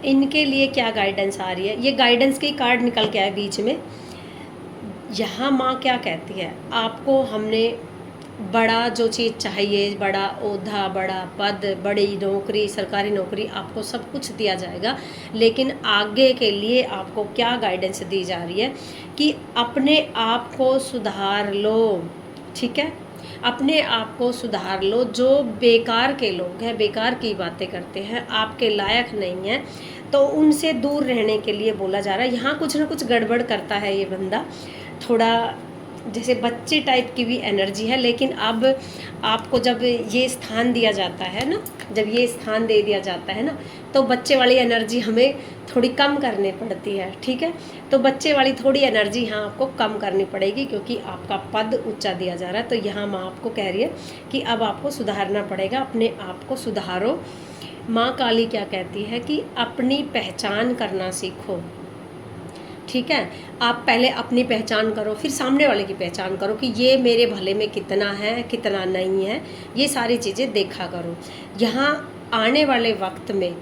इनके लिए क्या गाइडेंस आ रही है, ये गाइडेंस के कार्ड निकल के आए बीच में। यहाँ माँ क्या कहती है, आपको हमने बड़ा जो चीज़ चाहिए, बड़ा ओहदा, बड़ा पद, बड़ी नौकरी, सरकारी नौकरी, आपको सब कुछ दिया जाएगा, लेकिन आगे के लिए आपको क्या गाइडेंस दी जा रही है कि अपने आप को सुधार लो। ठीक है, अपने आप को सुधार लो। जो बेकार के लोग हैं, बेकार की बातें करते हैं, आपके लायक नहीं है, तो उनसे दूर रहने के लिए बोला जा रहा है। यहाँ कुछ ना कुछ गड़बड़ करता है ये बंदा, थोड़ा जैसे बच्चे टाइप की भी एनर्जी है, लेकिन अब आपको जब ये स्थान दिया जाता है ना, जब ये स्थान दे दिया जाता है ना, तो बच्चे वाली एनर्जी हमें थोड़ी कम करनी पड़ती है। ठीक है, तो बच्चे वाली थोड़ी एनर्जी यहाँ आपको कम करनी पड़ेगी, क्योंकि आपका पद ऊंचा दिया जा रहा है। तो यहाँ माँ आपको कह रही है कि अब आपको सुधारना पड़ेगा, अपने आप को सुधारो। माँ काली क्या कहती है कि अपनी पहचान करना सीखो। ठीक है, आप पहले अपनी पहचान करो, फिर सामने वाले की पहचान करो कि ये मेरे भले में कितना है, कितना नहीं है, ये सारी चीज़ें देखा करो। यहाँ आने वाले वक्त में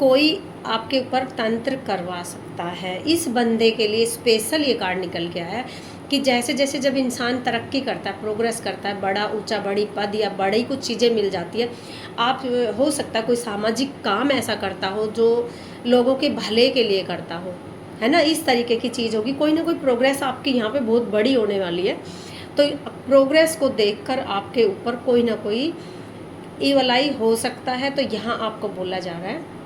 कोई आपके ऊपर तंत्र करवा सकता है। इस बंदे के लिए स्पेशल ये कार्ड निकल के आया है कि जैसे जैसे जब इंसान तरक्की करता है, प्रोग्रेस करता है, बड़ा ऊंचा, बड़ी पद या बड़ी कुछ चीज़ें मिल जाती है, आप हो सकता है कोई सामाजिक काम ऐसा करता हो जो लोगों के भले के लिए करता हो, है ना, इस तरीके की चीज़ होगी। कोई ना कोई प्रोग्रेस आपकी यहाँ पे बहुत बड़ी होने वाली है। तो प्रोग्रेस को देखकर आपके ऊपर कोई ना कोई ईवल आई हो सकता है। तो यहाँ आपको बोला जा रहा है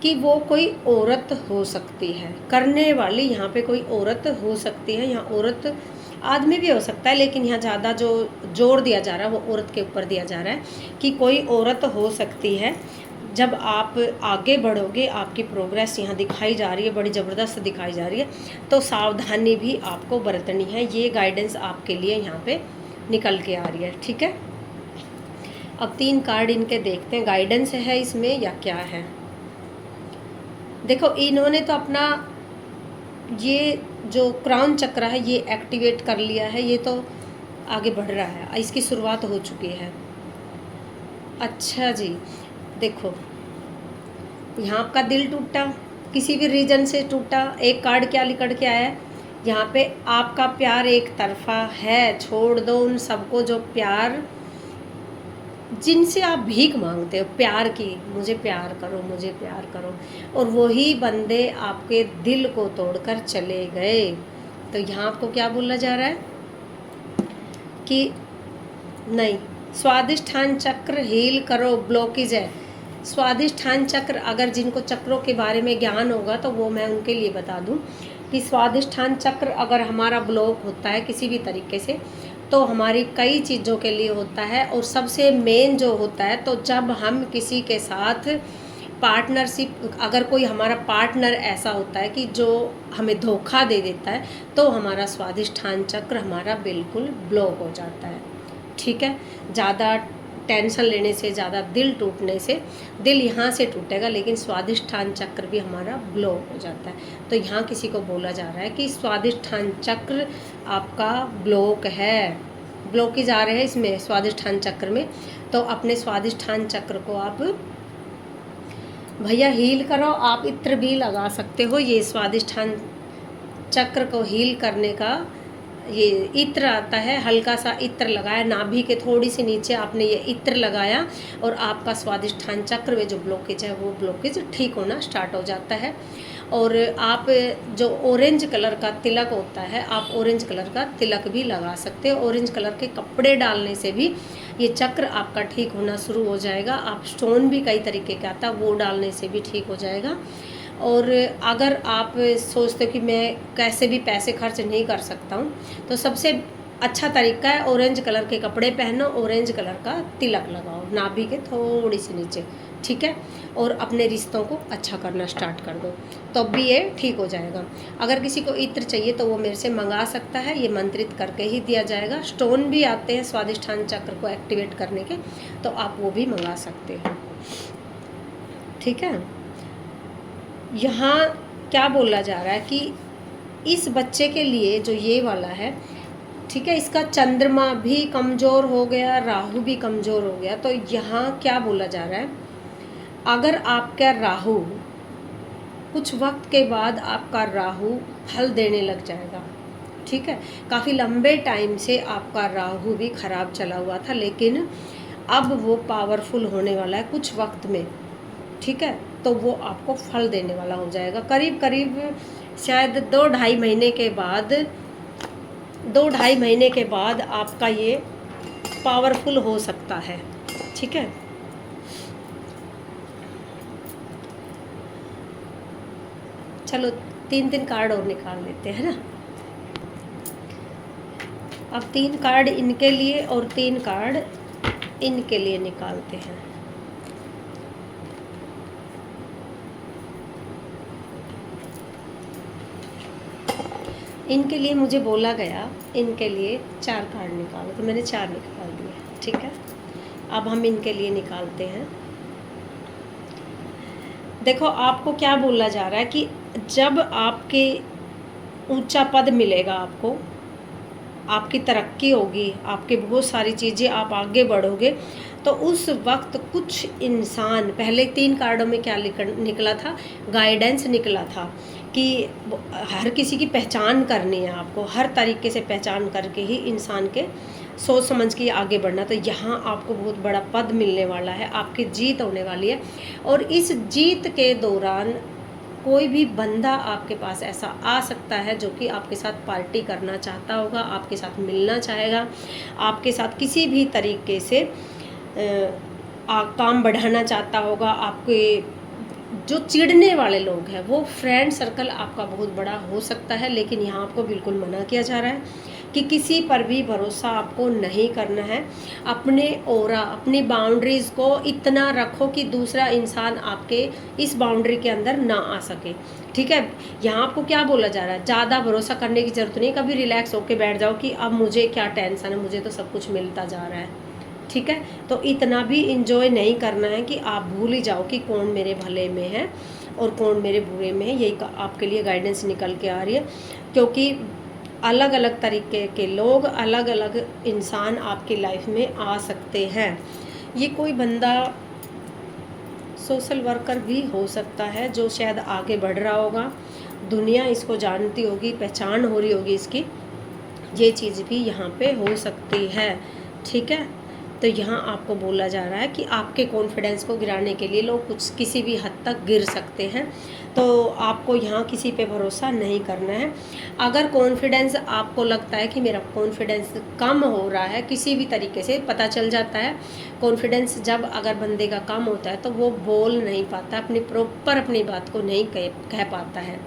कि वो कोई औरत हो सकती है, करने वाली यहाँ पे कोई औरत हो सकती है। यहाँ औरत, आदमी भी हो सकता है, लेकिन यहाँ ज़्यादा जो जोर दिया जा रहा है वो औरत के ऊपर दिया जा रहा है कि कोई औरत हो सकती है। जब आप आगे बढ़ोगे, आपकी प्रोग्रेस यहाँ दिखाई जा रही है, बड़ी ज़बरदस्त दिखाई जा रही है, तो सावधानी भी आपको बरतनी है। ये गाइडेंस आपके लिए यहाँ पे निकल के आ रही है। ठीक है, अब 3 कार्ड इनके देखते हैं, गाइडेंस है इसमें या क्या है। देखो, इन्होंने तो अपना ये जो क्राउन चक्र है ये एक्टिवेट कर लिया है, ये तो आगे बढ़ रहा है, इसकी शुरुआत हो चुकी है। अच्छा जी, देखो यहाँ आपका दिल टूटा, किसी भी रीजन से टूटा। एक कार्ड क्या लिखड़ के आया है यहाँ पे, आपका प्यार एक तरफा है, छोड़ दो उन सबको जो प्यार, जिनसे आप भीख मांगते हो प्यार की, मुझे प्यार करो, मुझे प्यार करो, और वही बंदे आपके दिल को तोड़कर चले गए। तो यहाँ आपको क्या बोला जा रहा है कि नहीं, स्वादिष्ठान चक्र हील करो, ब्लॉकेज है। स्वादिष्ठान चक्र, अगर जिनको चक्रों के बारे में ज्ञान होगा तो वो मैं उनके लिए बता दूं कि स्वादिष्ठान चक्र अगर हमारा ब्लॉक होता है किसी भी तरीके से, तो हमारी कई चीज़ों के लिए होता है। और सबसे मेन जो होता है, तो जब हम किसी के साथ पार्टनरशिप, अगर कोई हमारा पार्टनर ऐसा होता है कि जो हमें धोखा दे देता है, तो हमारा स्वादिष्ठान चक्र हमारा बिल्कुल ब्लॉक हो जाता है। ठीक है, ज़्यादा टेंशन लेने से, ज़्यादा दिल टूटने से, दिल यहाँ से टूटेगा लेकिन स्वादिष्ठान चक्र भी हमारा ब्लॉक हो जाता है। तो यहाँ किसी को बोला जा रहा है कि स्वादिष्ठान चक्र आपका ब्लॉक है, ब्लॉकेज आ रहे हैं इसमें स्वादिष्ठान चक्र में। तो अपने स्वादिष्ठान चक्र को आप भैया हील करो। आप इत्र भी लगा सकते हो, ये स्वादिष्ठान चक्र को हील करने का ये इत्र आता है, हल्का सा इत्र लगाया, नाभि के थोड़ी सी नीचे आपने ये इत्र लगाया और आपका स्वादिष्ठान चक्र में जो ब्लॉकेज है वो ब्लॉकेज ठीक होना स्टार्ट हो जाता है। और आप जो ऑरेंज कलर का तिलक होता है, आप ऑरेंज कलर का तिलक भी लगा सकते हो। ऑरेंज कलर के कपड़े डालने से भी ये चक्र आपका ठीक होना शुरू हो जाएगा। आप स्टोन भी कई तरीके का आता है, वो डालने से भी ठीक हो जाएगा। और अगर आप सोचते हो कि मैं कैसे भी पैसे खर्च नहीं कर सकता हूँ, तो सबसे अच्छा तरीका है ऑरेंज कलर के कपड़े पहनो, ऑरेंज कलर का तिलक लगाओ नाभि के थोड़ी सी नीचे। ठीक है, और अपने रिश्तों को अच्छा करना स्टार्ट कर दो, तो भी ये ठीक हो जाएगा। अगर किसी को इत्र चाहिए तो वो मेरे से मंगा सकता है, ये मंत्रित करके ही दिया जाएगा। स्टोन भी आते हैं स्वादिष्ठान चक्र को एक्टिवेट करने के, तो आप वो भी मंगा सकते हो। ठीक है, यहाँ क्या बोला जा रहा है कि इस बच्चे के लिए जो ये वाला है, ठीक है, इसका चंद्रमा भी कमज़ोर हो गया, राहु भी कमज़ोर हो गया। तो यहाँ क्या बोला जा रहा है, अगर आपका राहु कुछ वक्त के बाद आपका राहु फल देने लग जाएगा। ठीक है, काफ़ी लंबे टाइम से आपका राहु भी खराब चला हुआ था, लेकिन अब वो पावरफुल होने वाला है कुछ वक्त में। ठीक है, तो वो आपको फल देने वाला हो जाएगा करीब करीब शायद 2-2.5 महीने के बाद, 2-2.5 महीने के बाद आपका ये पावरफुल हो सकता है। ठीक है, चलो 3 कार्ड और निकाल लेते हैं ना। अब 3 कार्ड इनके लिए और 3 कार्ड इनके लिए निकालते हैं। इनके लिए मुझे बोला गया इनके लिए 4 कार्ड निकालो, तो मैंने 4 निकाल दिए। ठीक है, अब हम इनके लिए निकालते हैं। देखो, आपको क्या बोला जा रहा है कि जब आपके ऊंचा पद मिलेगा, आपकी तरक्की होगी, आपके बहुत सारी चीज़ें, आप आगे बढ़ोगे, तो उस वक्त कुछ इंसान, पहले 3 कार्डों में क्या निकला था, गाइडेंस निकला था कि हर किसी की पहचान करनी है आपको, हर तरीके से पहचान करके ही इंसान के सोच समझ के आगे बढ़ना। तो यहाँ आपको बहुत बड़ा पद मिलने वाला है, आपकी जीत होने वाली है। और इस जीत के दौरान कोई भी बंदा आपके पास ऐसा आ सकता है जो कि आपके साथ पार्टी करना चाहता होगा, आपके साथ मिलना चाहेगा, आपके साथ किसी भी तरीके से काम बढ़ाना चाहता होगा। आपके जो चिढ़ने वाले लोग हैं, वो फ्रेंड सर्कल आपका बहुत बड़ा हो सकता है, लेकिन यहाँ आपको बिल्कुल मना किया जा रहा है कि किसी पर भी भरोसा आपको नहीं करना है। अपने ऑरा, अपनी बाउंड्रीज़ को इतना रखो कि दूसरा इंसान आपके इस बाउंड्री के अंदर ना आ सके। ठीक है, यहाँ आपको क्या बोला जा रहा है, ज़्यादा भरोसा करने की ज़रूरत नहीं, कभी रिलैक्स होके बैठ जाओ कि अब मुझे क्या टेंशन है, मुझे तो सब कुछ मिलता जा रहा है। ठीक है, तो इतना भी इंजॉय नहीं करना है कि आप भूल ही जाओ कि कौन मेरे भले में है और कौन मेरे बुरे में है। यही आपके लिए गाइडेंस निकल के आ रही है, क्योंकि अलग अलग तरीके के लोग, अलग अलग इंसान आपकी लाइफ में आ सकते हैं। ये कोई बंदा सोशल वर्कर भी हो सकता है जो शायद आगे बढ़ रहा होगा, दुनिया इसको जानती होगी, पहचान हो रही होगी इसकी, ये चीज़ भी यहाँ पे हो सकती है। ठीक है, तो यहाँ आपको बोला जा रहा है कि आपके कॉन्फिडेंस को गिराने के लिए लोग कुछ किसी भी हद तक गिर सकते हैं, तो आपको यहाँ किसी पे भरोसा नहीं करना है। अगर कॉन्फिडेंस आपको लगता है कि मेरा कॉन्फिडेंस कम हो रहा है, किसी भी तरीके से पता चल जाता है, कॉन्फिडेंस जब अगर बंदे का कम होता है तो वो बोल नहीं पाता, अपनी प्रॉपर अपनी बात को नहीं कह पाता है।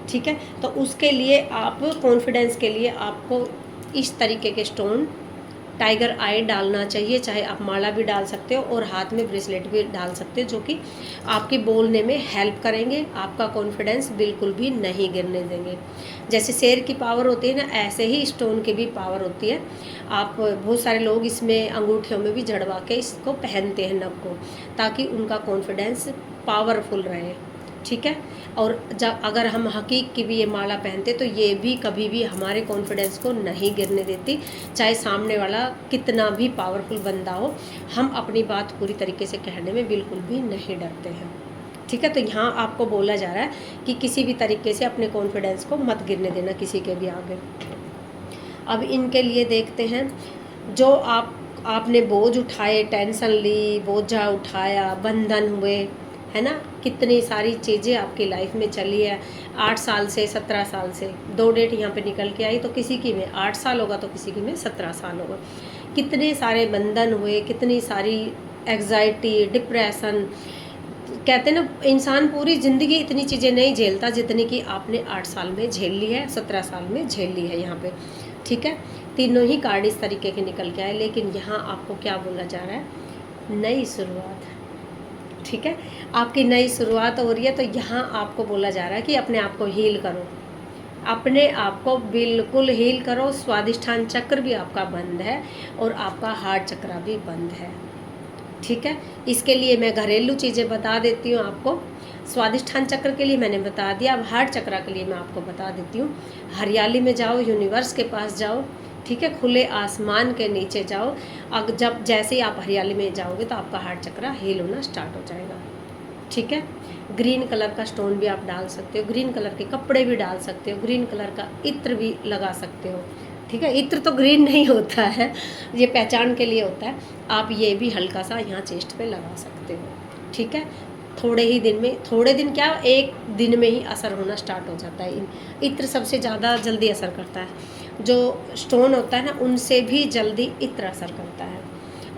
ठीक है, तो उसके लिए आप कॉन्फिडेंस के लिए आपको इस तरीके के स्टोन टाइगर आई डालना चाहिए, चाहे आप माला भी डाल सकते हो और हाथ में ब्रेसलेट भी डाल सकते हो, जो कि आपके बोलने में हेल्प करेंगे, आपका कॉन्फिडेंस बिल्कुल भी नहीं गिरने देंगे। जैसे शेर की पावर होती है ना, ऐसे ही स्टोन की भी पावर होती है। आप बहुत सारे लोग इसमें अंगूठियों में भी जड़वा के इसको पहनते हैं नग को, ताकि उनका कॉन्फिडेंस पावरफुल रहे। ठीक है, और जब अगर हम हकीक की भी ये माला पहनते तो ये भी कभी भी हमारे कॉन्फिडेंस को नहीं गिरने देती, चाहे सामने वाला कितना भी पावरफुल बंदा हो, हम अपनी बात पूरी तरीके से कहने में बिल्कुल भी नहीं डरते हैं। ठीक है, तो यहाँ आपको बोला जा रहा है कि किसी भी तरीके से अपने कॉन्फिडेंस को मत गिरने देना किसी के भी आगे। अब इनके लिए देखते हैं, जो आपने बोझ उठाए, टेंशन ली, बोझा उठाया, बंधन हुए, है ना, कितनी सारी चीज़ें आपकी लाइफ में चली है 8 साल से, 17 साल से। 2 डेट यहाँ पे निकल के आई, तो किसी की में 8 साल होगा तो किसी की में 17 साल होगा। कितने सारे बंधन हुए, कितनी सारी एग्जाइटी, डिप्रेशन, कहते हैं ना, इंसान पूरी ज़िंदगी इतनी चीज़ें नहीं झेलता जितनी कि आपने 8 साल में झेल ली है, 17 साल में झेल ली है यहाँ पे। ठीक है, तीनों ही कार्ड इस तरीके के निकल के आए, लेकिन यहाँ आपको क्या बोला जा रहा है, नई शुरुआत। ठीक है, आपकी नई शुरुआत हो रही है, तो यहाँ आपको बोला जा रहा है कि अपने आप को हील करो, अपने आप को बिल्कुल हील करो। स्वादिष्ठान चक्र भी आपका बंद है और आपका हार्ट चक्र भी बंद है। ठीक है, इसके लिए मैं घरेलू चीज़ें बता देती हूँ आपको। स्वादिष्ठान चक्र के लिए मैंने बता दिया, अब हार्ट चक्र के लिए मैं आपको बता देती हूँ। हरियाली में जाओ, यूनिवर्स के पास जाओ, ठीक है, खुले आसमान के नीचे जाओ। अगर जब जैसे ही आप हरियाली में जाओगे तो आपका हार्ट चक्र हील होना स्टार्ट हो जाएगा। ठीक है, ग्रीन कलर का स्टोन भी आप डाल सकते हो, ग्रीन कलर के कपड़े भी डाल सकते हो, ग्रीन कलर का इत्र भी लगा सकते हो। ठीक है, इत्र तो ग्रीन नहीं होता है, ये पहचान के लिए होता है। आप ये भी हल्का सा यहाँ चेस्ट पे लगा सकते हो। ठीक है, थोड़े ही दिन में, थोड़े दिन क्या, एक दिन में ही असर होना स्टार्ट हो जाता है। इत्र सबसे ज़्यादा जल्दी असर करता है। जो स्टोन होता है ना, उनसे भी जल्दी इत्र असर करता है,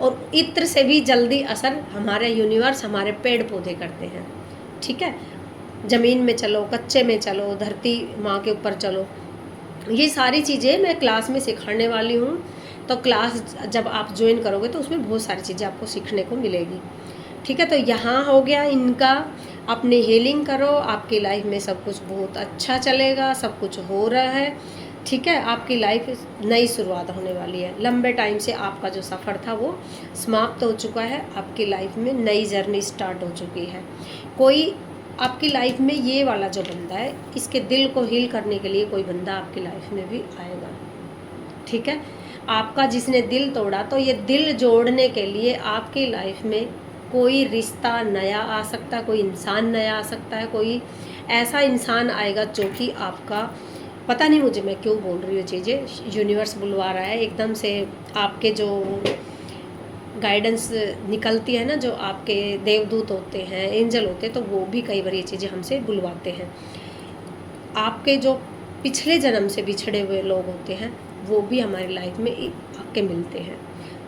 और इत्र से भी जल्दी असर हमारे यूनिवर्स, हमारे पेड़ पौधे करते हैं। ठीक है, ज़मीन में चलो, कच्चे में चलो, धरती माँ के ऊपर चलो, ये सारी चीज़ें मैं क्लास में सिखाने वाली हूँ। तो क्लास जब आप ज्वाइन करोगे तो उसमें बहुत सारी चीज़ें आपको सीखने को मिलेगी। ठीक है, तो यहाँ हो गया इनका। अपनी हीलिंग करो, आपकी लाइफ में सब कुछ बहुत अच्छा चलेगा, सब कुछ हो रहा है। ठीक है, आपकी लाइफ नई शुरुआत होने वाली है। लंबे टाइम से आपका जो सफ़र था वो समाप्त हो चुका है। आपकी लाइफ में नई जर्नी स्टार्ट हो चुकी है। कोई आपकी लाइफ में ये वाला जो बंदा है, इसके दिल को हील करने के लिए कोई बंदा आपकी लाइफ में भी आएगा। ठीक है, आपका जिसने दिल तोड़ा, तो ये दिल जोड़ने के लिए आपकी लाइफ में कोई रिश्ता नया आ सकता है, कोई इंसान नया आ सकता है, कोई ऐसा इंसान आएगा जो कि आपका, पता नहीं मुझे मैं क्यों बोल रही हूँ चीज़ें, यूनिवर्स बुलवा रहा है एकदम से। आपके जो गाइडेंस निकलती है ना, जो आपके देवदूत होते हैं, एंजल होते हैं, तो वो भी कई बार ये चीज़ें हमसे बुलवाते हैं। आपके जो पिछले जन्म से बिछड़े हुए लोग होते हैं, वो भी हमारी लाइफ में आके मिलते हैं।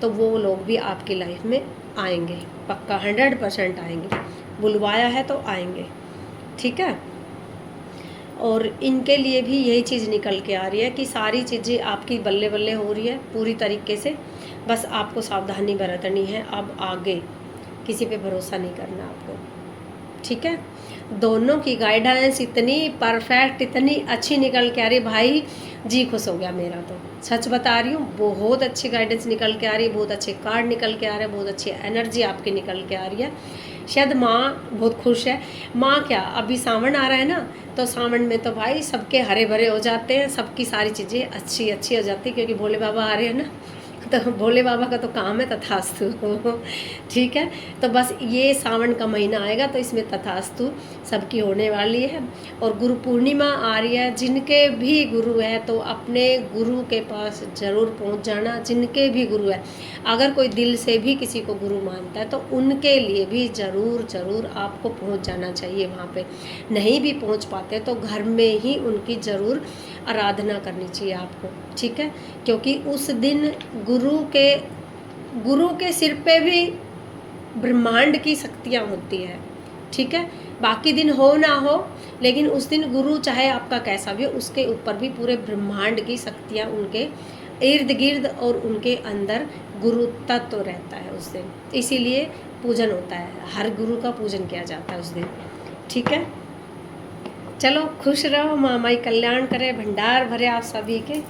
तो वो लोग भी आपकी लाइफ में आएंगे, पक्का 100% आएंगे। बुलवाया है तो आएंगे। ठीक है, और इनके लिए भी यही चीज़ निकल के आ रही है कि सारी चीज़ें आपकी बल्ले बल्ले हो रही है पूरी तरीके से। बस आपको सावधानी बरतनी है। अब आगे किसी पे भरोसा नहीं करना आपको। ठीक है, दोनों की गाइडेंस इतनी परफेक्ट, इतनी अच्छी निकल के आ रही, भाई जी खुश हो गया मेरा। तो सच बता रही हूँ, बहुत अच्छी गाइडेंस निकल के आ रही है, बहुत अच्छे कार्ड निकल के आ रहे हैं, बहुत अच्छी एनर्जी आपकी निकल के आ रही है। शायद माँ बहुत खुश है। माँ क्या, अभी सावन आ रहा है ना, तो सावन में तो भाई सबके हरे भरे हो जाते हैं, सबकी सारी चीज़ें अच्छी अच्छी हो जाती है, क्योंकि भोले बाबा आ रहे हैं ना। तो भोले बाबा का तो काम है तथास्तु। ठीक है, तो बस ये सावन का महीना आएगा तो इसमें तथास्तु सबकी होने वाली है। और गुरु पूर्णिमा आ रही है। जिनके भी गुरु है तो अपने गुरु के पास ज़रूर पहुंच जाना। जिनके भी गुरु है, अगर कोई दिल से भी किसी को गुरु मानता है तो उनके लिए भी ज़रूर ज़रूर आपको पहुंच जाना चाहिए वहाँ पे। नहीं भी पहुंच पाते तो घर में ही उनकी ज़रूर आराधना करनी चाहिए आपको। ठीक है, क्योंकि उस दिन गुरु के सिर पे भी ब्रह्मांड की शक्तियाँ होती है। ठीक है, बाकी दिन हो ना हो, लेकिन उस दिन गुरु चाहे आपका कैसा भी हो, उसके ऊपर भी पूरे ब्रह्मांड की शक्तियाँ उनके इर्द गिर्द और उनके अंदर गुरु तत्व रहता है उस दिन। इसीलिए पूजन होता है, हर गुरु का पूजन किया जाता है उस दिन। ठीक है, चलो खुश रहो, माँ माई कल्याण करे, भंडार भरे आप सभी के।